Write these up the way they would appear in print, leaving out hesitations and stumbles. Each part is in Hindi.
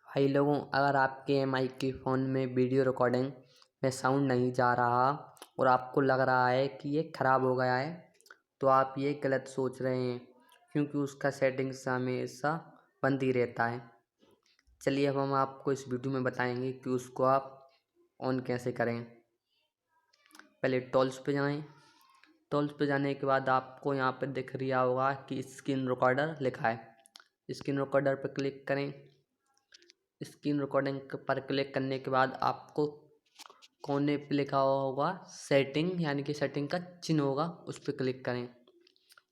भाई लोगों, अगर आपके एमआई के फ़ोन में वीडियो रिकॉर्डिंग में साउंड नहीं जा रहा और आपको लग रहा है कि ये ख़राब हो गया है, तो आप ये गलत सोच रहे हैं, क्योंकि उसका सेटिंग्स हमेशा बंद ही रहता है। चलिए अब हम आपको इस वीडियो में बताएंगे कि उसको आप ऑन कैसे करें। पहले टूल्स पे जाएं। टूल्स पे जाने के बाद आपको यहाँ पे दिख रहा होगा कि स्क्रीन रिकॉर्डर लिखा है। स्क्रीन रिकॉर्डर पर क्लिक करें। स्क्रीन रिकॉर्डिंग पर क्लिक करने के बाद आपको कोने पे लिखा हुआ होगा सेटिंग, यानी कि सेटिंग का चिन्ह होगा, उस पर क्लिक करें।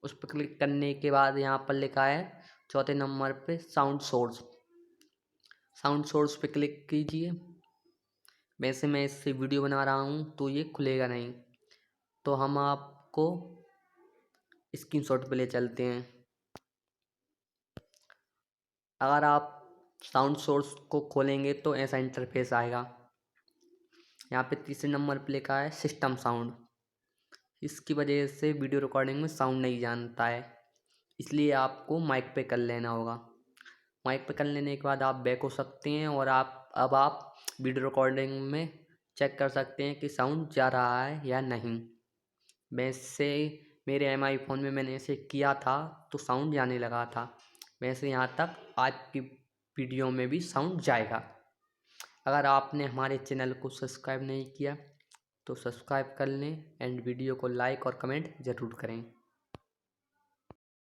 उस पर क्लिक करने के बाद यहाँ पर लिखा है चौथे नंबर पे साउंड सोर्स। साउंड सोर्स पे क्लिक कीजिए। वैसे मैं इससे वीडियो बना रहा हूँ तो ये खुलेगा नहीं, तो हम आपको स्क्रीनशॉट पे ले चलते हैं। अगर आप साउंड सोर्स को खोलेंगे तो ऐसा इंटरफेस आएगा। यहाँ पे तीसरे नंबर पे लिखा है सिस्टम साउंड। इसकी वजह से वीडियो रिकॉर्डिंग में साउंड नहीं जानता है, इसलिए आपको माइक पे कर लेना होगा। माइक पे कर लेने के बाद आप बैक हो सकते हैं और आप वीडियो रिकॉर्डिंग में चेक कर सकते हैं कि साउंड जा रहा है या नहीं। वैसे मेरे एमआई फ़ोन में मैंने ऐसे किया था तो साउंड जाने लगा था। वैसे यहाँ तक आज की वीडियो में भी साउंड जाएगा। अगर आपने हमारे चैनल को सब्सक्राइब नहीं किया तो सब्सक्राइब कर लें एंड वीडियो को लाइक और कमेंट ज़रूर करें।